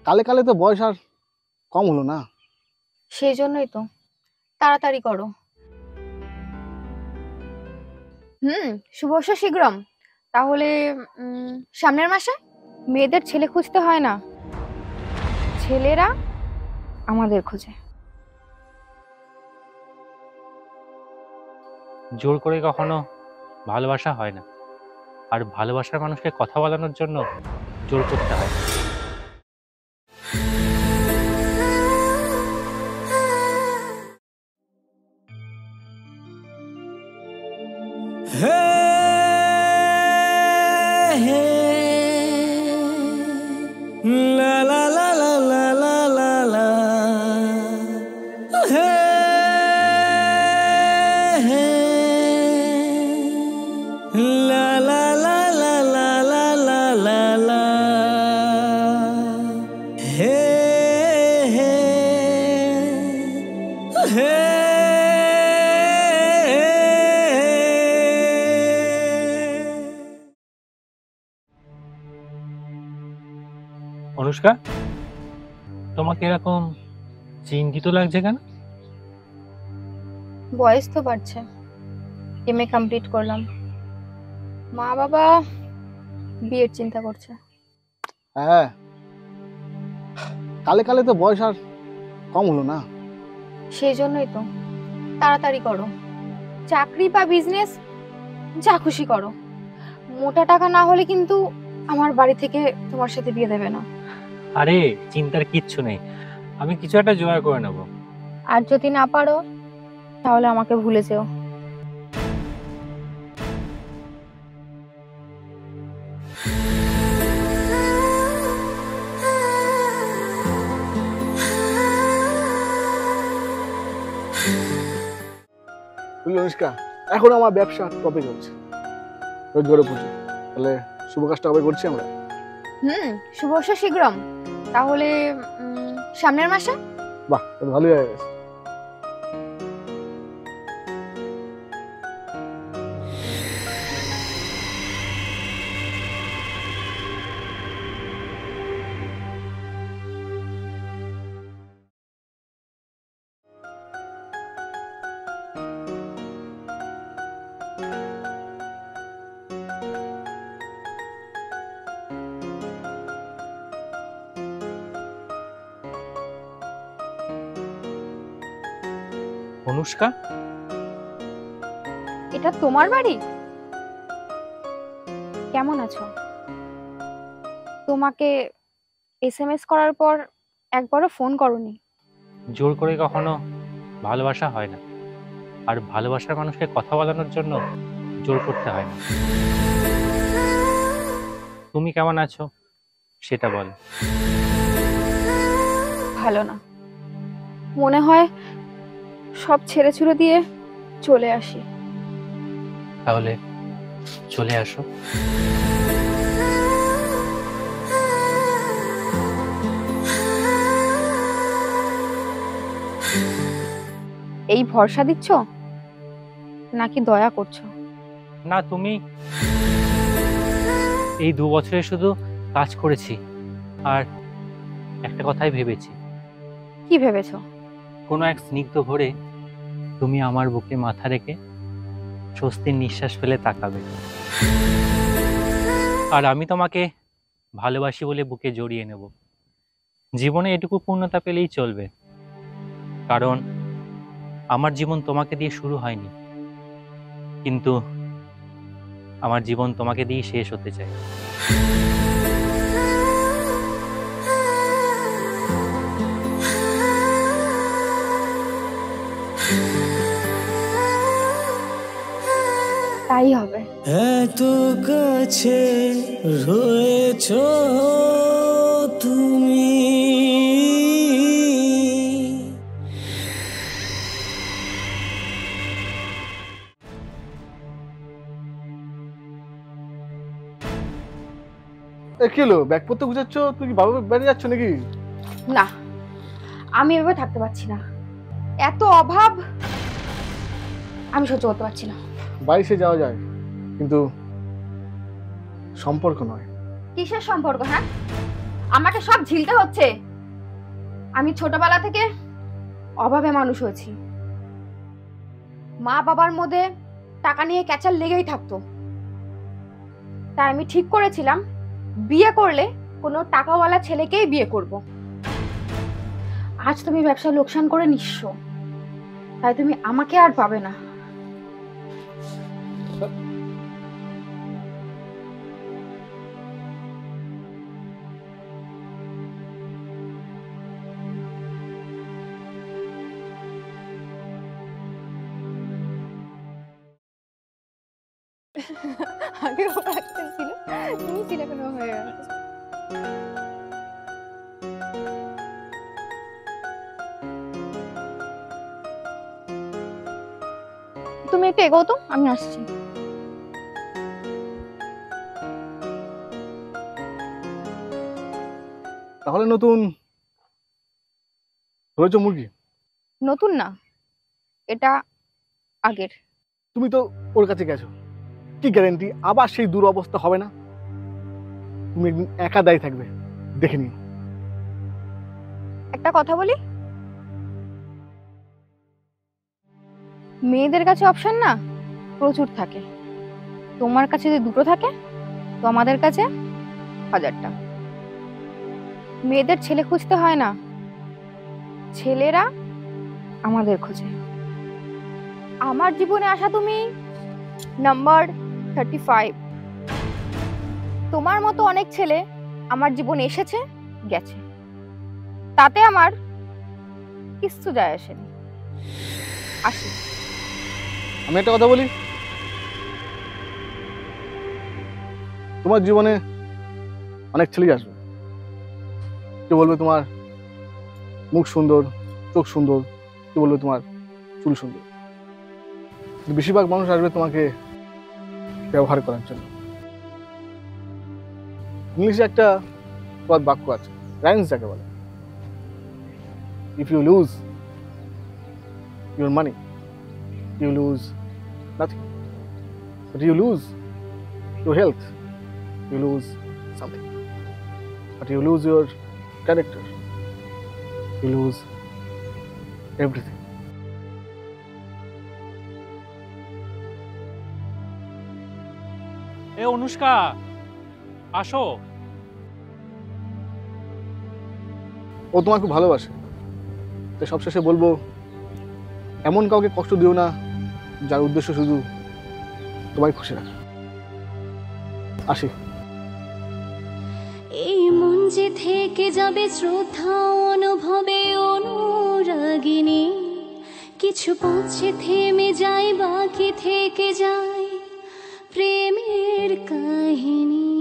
কালে কালে তো বয়স আর কম হলো না। সেই জন্যই তো তাড়াতাড়ি করো। শুভস্য শীঘ্রম। তাহলে সামনের মাসে? মেয়েদের ছেলে খুঁজতে হয় না, ছেলেরা আমাদের খোঁজে। জোর করে কখনো ভালোবাসা হয় না, আর ভালোবাসার মানুষকে কথা বলানোর জন্য জোর করতে হয়। অনুষ্কা, তোমাকে এরকম চিন্তিত লাগছে কেন? বয়স তো বাড়ছে, এমএ কমপ্লিট করলাম, মা বাবা বিয়ের চিন্তা করছে। হ্যাঁ, কালে কালে তো বয়স আর কম হলো না। সেই জন্যই তো তাড়াতাড়ি করো। চাকরি বা বিজনেস যা খুশি করো, মোটা টাকা না হলে কিন্তু আমার বাড়ি থেকে তোমার সাথে বিয়ে দেবে না। আরে চিন্তার কিচ্ছু নেই, আমি কিছু একটা জোগাড় করে নেব। আর যদি না পারো তাহলে আমাকে ভুলে যেও। বুঝলি অনুষ্কা, এখন আমার ব্যবসা টপে চলছে, রোজগারও প্রচুর। তাহলে শুভ কাজটা কবে করছি আমরা? শুভস্য শীঘ্রম। তাহলে সামনের মাসে? বাহ, ভালোই হয়ে গেছে। অনুষ্কা, এটা তোমার বাড়ি? কেমন আছো? তোমাকে এসএমএস করার পর একবারও ফোন করোনি। জোর করে কখনো ভালোবাসা হয় না, আর ভালোবাসার মানুষকে কথা বলানোর জন্য জোর করতে হয় না। তুমি কেমন আছো সেটা বল। ভালো না, মনে হয় সব ছেড়ে ছুড়ে দিয়ে চলে আসি। তাহলে চলে আসো। এই ভরসা দিচ্ছ নাকি দয়া করছো? না, তুমি এই 2 বছরে শুধু কাজ করেছি, আর একটা কথাই ভেবেছি। কি ভেবেছো? কোনো এক স্নিগ্ধ ভোরে তুমি আমার বুকে মাথা রেখে স্বস্তির নিঃশ্বাস ফেলে তাকাবে, আর আমি তোমাকে ভালোবাসি বলে বুকে জড়িয়ে নেব। জীবনে এটুকু পূর্ণতা পেলেই চলবে, কারণ আমার জীবন তোমাকে দিয়ে শুরু হয়নি, কিন্তু আমার জীবন তোমাকে দিয়ে শেষ হতে চায়। তাই হবে। এত কাছে রয়েছো তুমি, কি হলো, ব্যাগপত্র গুছাচ্ছ? তুই কি বাবা বাড়ি যাচ্ছ নাকি? না, আমি এভাবে থাকতে পারছি না, এত অভাব আমি সহ্য করতে পারছি না। বাড়ি সে যাওয়া যায়, কিন্তু সম্পর্ক নয়। কিসের সম্পর্ক? হ্যাঁ, আমাকে সব ঝিলতে হচ্ছে। আমি ছোটবেলা থেকে অভাবে মানুষ হয়েছি। মা বাবার মধ্যে টাকা নিয়ে ক্যাচাল লেগেই থাকতো। তাই আমি ঠিক করেছিলাম বিয়ে করলে কোনো টাকাওয়ালা ছেলেকেই বিয়ে করব। আজ তুমি ব্যবসায় লোকসান করে নিঃস্ব, তাই তুমি আমাকে আর পাবে না। আগে ও একটা ছিল, তুমি ছিল কোনো হয়ে গেছে। তুমি একটু এগোও তো, আমি আসছি। তাহলে নতুন ধরেছ মুরগি? নতুন না, এটা আগের। তুমি তো ওর কাছে গেছো, কি গ্যারেন্টি আবার সেই দুরবস্থা হবে না? তুমি একদিন একা দায়ী থাকবে, দেখে নিও। একটা কথা বলি, মেয়েদের কাছে অপশন না প্রচুর থাকে। তোমার কাছে যদি দুটো থাকে তো আমাদের কাছে 1000টা। মেয়েদের ছেলে খুঁজতে হয় না, ছেলেরা আমাদের খোঁজে। আমার জীবনে আসা তুমি নাম্বার 35। তোমার মতো অনেক ছেলে আমার জীবনে এসেছে গেছে, তাতে আমার কিচ্ছু যায় আসেনি। আসি। আমি একটা কথা বলি, তোমার জীবনে অনেক ছেলেই আসবে। কেউ বলবে তোমার মুখ সুন্দর, চোখ সুন্দর, কেউ বলবে তোমার চুল সুন্দর। কিন্তু বেশিরভাগ মানুষ আসবে তোমাকে ব্যবহার করার জন্য। ইংলিশে একটা বাক্য আছে, রাইমস যাকে বলে, if you lose your money you lose nothing, but you lose your health, you lose something, but you lose your character, you lose everything. এ অনুষ্কা, আসো। ও তোমাকে খুব ভালোবাসে, তো সবশেষে বলবো, এমন কাউকে কষ্ট দিও না যার উদ্দেশ্য শুধু তোমায় খুশি রাখা। আসি। এই মন যে থেকে যাবে শ্রদ্ধা অনুভবে অনুরাগিনী, কিছু পৌঁছে থেমে যায়, বাকি থেকে যায় প্রেমের কাহিনী।